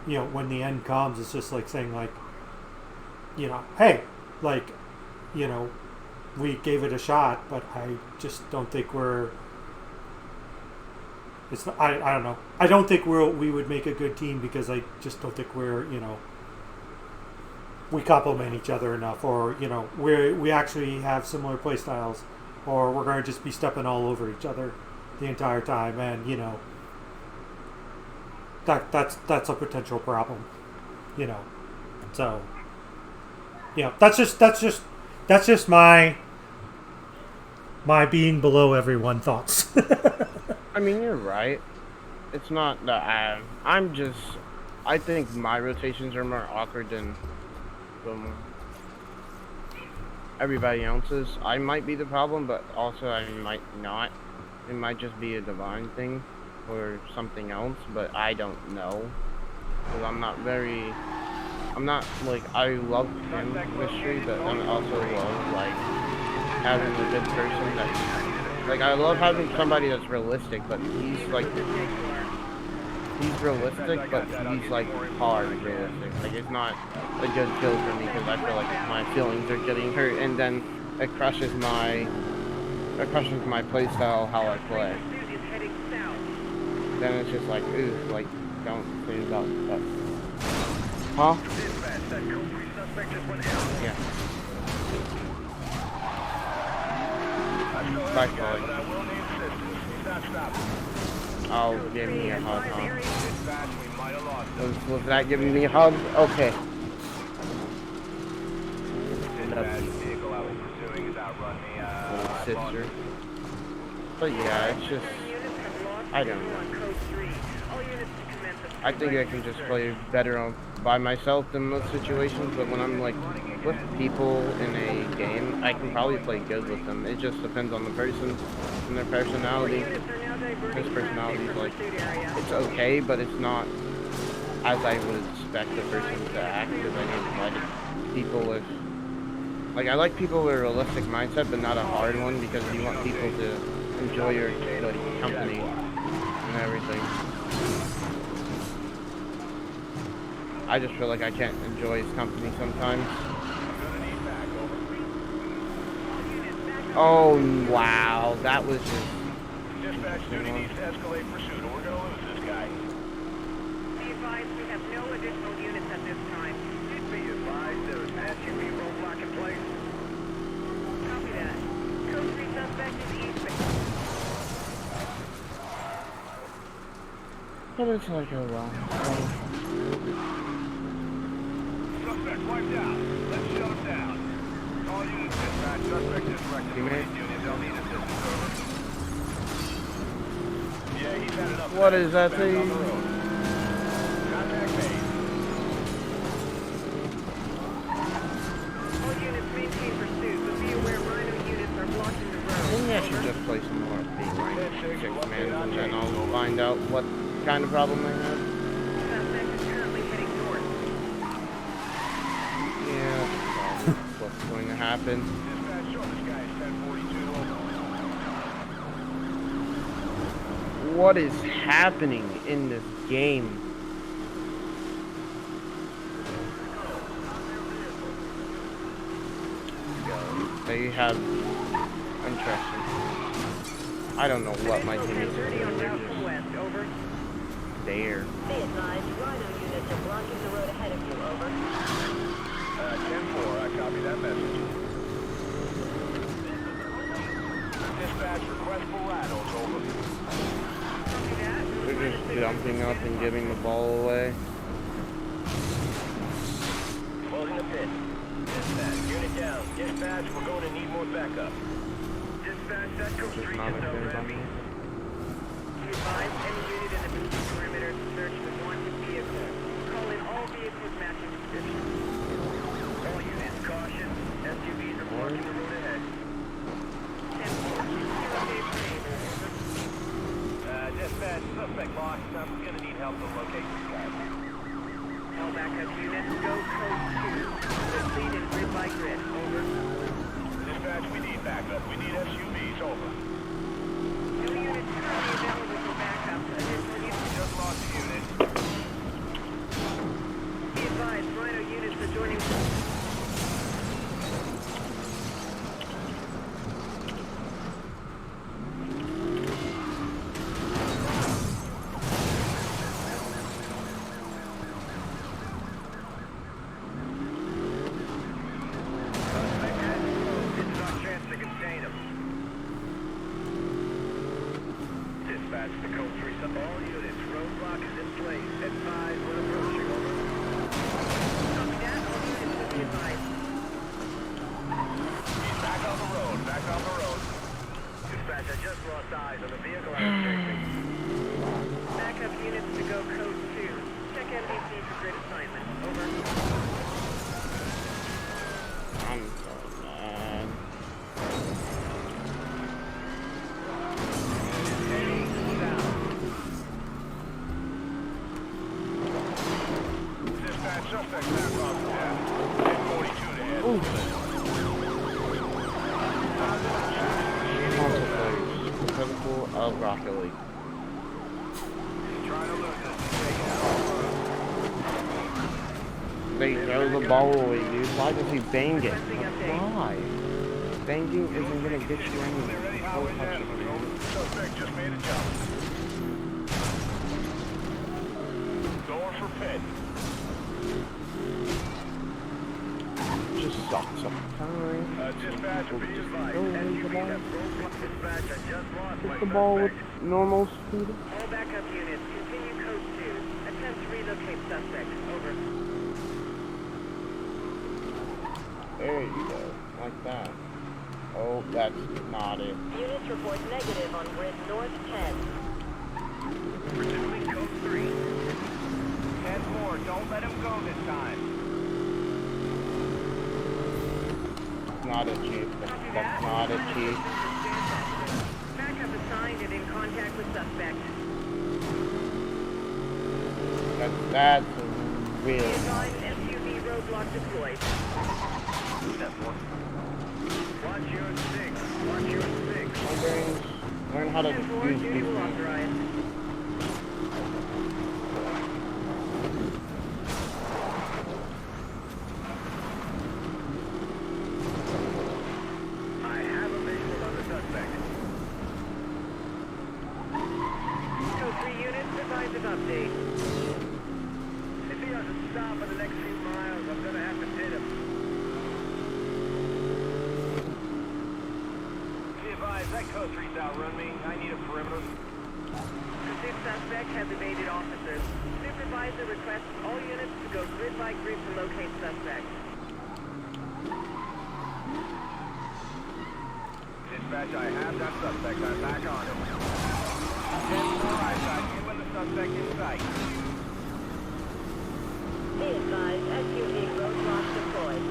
when the end comes, it's just like saying like, hey, like, we gave it a shot, but I just don't think we're, it's not, I don't know. I don't think we would make a good team because I just don't think we're, we complement each other enough, or, we actually have similar play styles, or we're going to just be stepping all over each other the entire time. And, that's a potential problem, so, that's just my being below everyone thoughts. I mean, you're right. It's not that I think my rotations are more awkward than everybody else's. I might be the problem, but also I might not. It might just be a Divine thing or something else, but I don't know. Because I'm not like, I love him mystery, but I also love like having a good person that, like, I love having somebody that's realistic, but he's like, he's realistic, but he's like hard realistic. Like, it's not a good feel for me because I feel like my feelings are getting hurt, and then it crushes my playstyle, how I play. Then it's just like, ooh, like, don't think about that. Huh? Yeah. Bye, Chloe. Oh, give me a hug, huh? Was that giving me a hug? Okay. Sister. But yeah, it's just, I don't know. I think I can just play better by myself in most situations, but when I'm like with people in a game, I can probably play good with them. It just depends on the person and their personality. His personality is like, it's okay, but it's not as I would expect the person to act, because I need like people with, like, I like people with a realistic mindset, but not a hard one, because you want people to enjoy your company and everything. I just feel like I can't enjoy his company sometimes. Oh, wow, that was just... Dispatch, duty needs to escalate pursuit, or we're gonna lose this guy. Be advised, we have no additional units at this time. Be advised, there is an SUV roadblock in place. Copy that. Code 3 suspect is eastbound. But it's like a long Suspect wiped out. Let's shut him down. All units dispatch. Suspect is wrecked. Units, they'll need assistance. Over. Yeah, he's had enough. What is that thing? Contact made. All units maintain pursuit, but be aware Rhino units are blocking the road. Maybe I should just play some more six-man, and then I'll find out what kind of problem I have. Suspect is currently heading north. Yeah, that's what's going to happen. Dispatch, show this guy is 1042 over. What is happening in this game? They have interesting. I don't know what my team is doing. They're just there. Be advised, Rhino units are blocking the road ahead of you, over. 10-4, I copy that message. Dispatch, request for rattles, over. They're just jumping up and giving the ball away. Closing the pit. Dispatch, unit down. Dispatch, we're going to need more backup. Dispatch, that code 3 is over. Me. Be advised, any unit in the moving perimeter to search for wanted vehicle. Call in all vehicles matching description. All units, caution. SUVs are blocking the road ahead. 10-4, okay for neighbor. Dispatch, suspect lost. I'm going to need help to locate this guy. All backup units, go code 2. Proceed in grid by grid. Over. Dispatch, we need backup. We need SUVs, over. No units currently available for backup. Additional units. Just lost a unit. Be advised, Rhino units are joining. It's our chance to contain him. Dispatch to code 3. All units, roadblock is in place. At 5, we're approaching, over. Copy that. All units will be advised. He's back on the road, back on the road. Dispatch, I just lost eyes on the vehicle I was chasing. Backup units to go code 2. Check NBC for grid assignment. Over. I'm so mad. Dispatch, suspect back off the path. 1042 to head. Critical of Rocket League. Trying to lose this. Take it out. They throw the ball away, dude. Why does he bang it? Why? Banging isn't gonna get you anywhere. Ready, how is that? Suspect just made a jump. Going for pit. Just sucks sometimes. Dispatch, be advised. Go SUV into the ball. that broke my dispatch. I just lost my Hit the ball with suspect. normal speed. All backup units, continue code 2. Attempt to relocate suspect. Over. There you go. Like that. Oh, that's not it. Units report negative on grid north 10. Pursuing code 3. 10-4, don't let him go this time. That's not it, Chief. That's not it, Chief. Backup assigned and in contact with suspect. That's Be real. advised, SUV roadblock deployed. Step 1. Watch your 6. Watch your 6. Learn how to 10-4, use duty these will things. authorize. I have a visual on the suspect. Code 3 units, advise of update. If he doesn't stop in the next few miles, I'm gonna have to hit him. Be advised, that code 3's outrun me. I need a perimeter. Pursuit suspect has evaded officers. Supervisor requests all units to go grid by grid to locate suspect. Dispatch, I have that suspect. I'm back on him. 10-4, I've got you and the suspect in sight. Be advised, SUV roadblock deployed.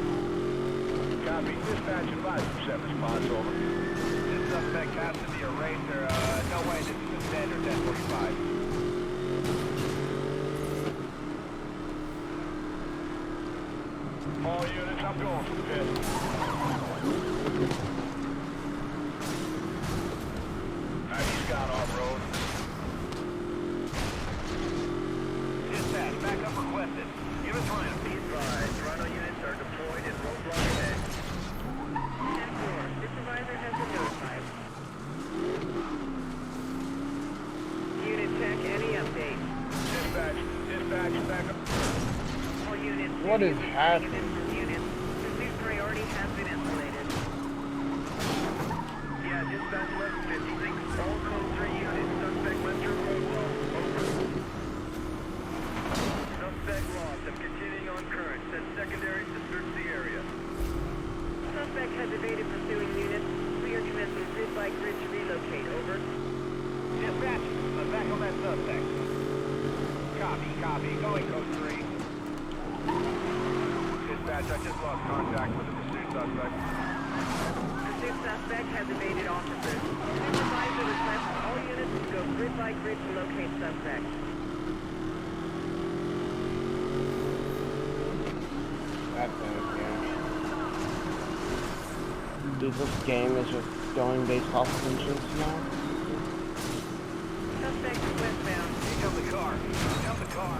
Copy. Dispatch, advise from 7 spots, over. This suspect has to be a racer. No way, this is a standard 1045. All units, I'm going for the pit. He's gone off-road. Dispatch, backup requested. Give us Rhino. Be advised, Rhino units are deployed in roadblock ahead. 10-4, supervisor has been notified. Unit check, any update? Dispatch, backup. All units. What is happening? Units. Pursuit priority has been escalated. Yeah, dispatch, Copy. Going code 3. Dispatch, I just lost contact with the pursuit suspect. Pursuit suspect has evaded officers. Supervisor requests all units to go grid by grid to locate suspect. That's it, Dude, this game is just going based off of insurance now. Suspect is westbound. Pick up the car. Pick up the car.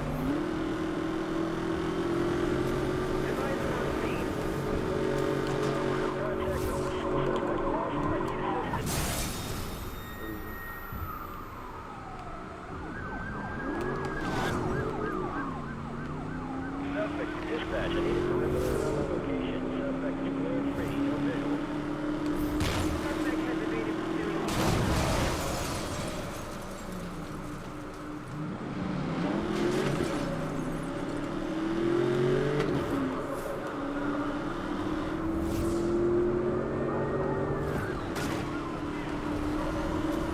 Advisor on scene. Suspect to dispatch. I need a perimeter location. Suspect is cleared for no visual. Suspect has evaded pursuit.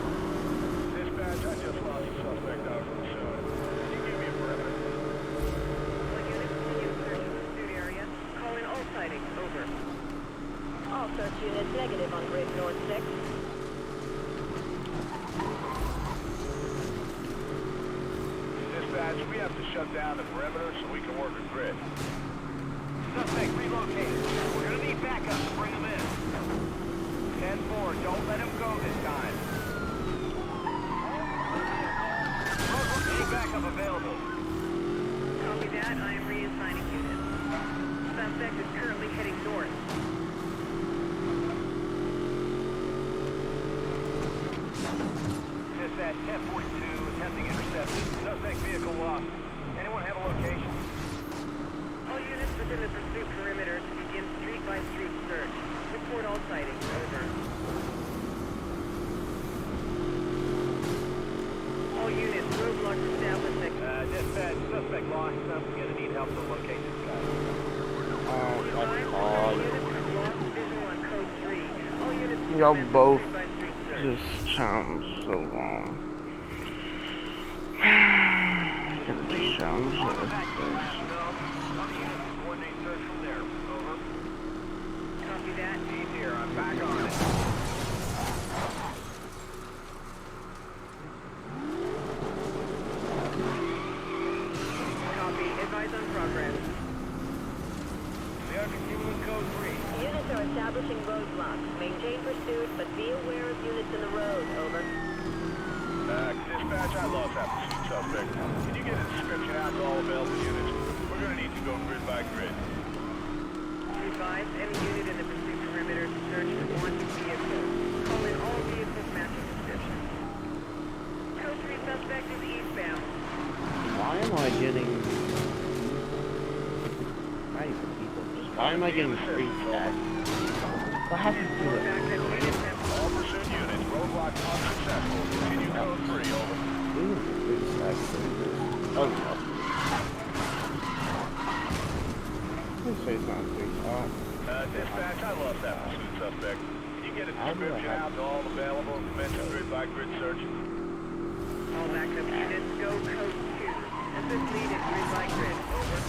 Dispatch, I just lost a suspect out from the shot. Can you give me a perimeter? All units continue search of the pursuit area. Call in all sightings. Over. All search units negative on grid north 6. Dispatch, we have to shut down the perimeter so we can work a grid. Suspect relocated. We're gonna need backup to bring him in. 10-4, don't let him go this time. Any backup available? Copy that. I am reassigning units. Suspect is currently heading north. Dispatch 1042, attempting interception. Suspect vehicle lost. Anyone have a location? All units within the pursuit perimeter to begin street-by-street search. Report all sightings. Over. All units, roadblocks established next. Dispatch, suspect lost. I'm gonna need help to locate this guy. Oh, that's All odd. units have lost visual on code 3. All units will Y'all commence both street-by-street search. just sound so long. It just sounds so Coordinate search from there. Over. Copy that. He's here. I'm back on it. Copy. Advise on progress. We are continuing code 3. Units are establishing roadblocks. Maintain pursuit, but be aware of units in the road. Over. Dispatch, I lost that pursuit suspect. Can you get a description out to all available units? We're gonna need to go grid by grid. Advise any unit in the pursuit perimeter to search for wanted vehicles. Call in all vehicles matching description. Code 3 suspect is eastbound. Why am I getting... Why am I getting free chat? What happened to it? All pursuit units, roadblock unsuccessful. Continue code 3, over. Oh, no. Please say it's not free chat. Dispatch, I lost that pursuit suspect. Can you get a description out to all available and commence a grid by grid search? All backup units, go code 2. Assist lead in grid by grid. Over.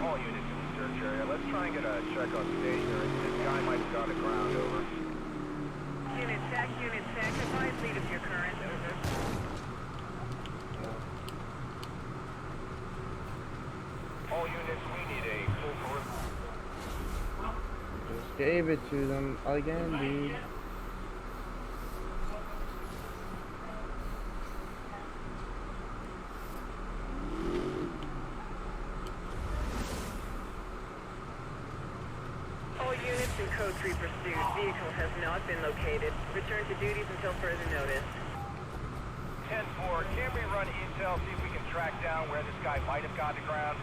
All units in the search area. Let's try and get a check on stationary. This guy might be on the ground, over. Unit TAC, advise lead of your current. Over. All units, we need a full peripheral. Just gave it to them again, dude. All units in code 3 pursuit. Vehicle has not been located. Return to duties until further notice. 10-4, can we run intel, see if we can track down where this guy might have gone to ground?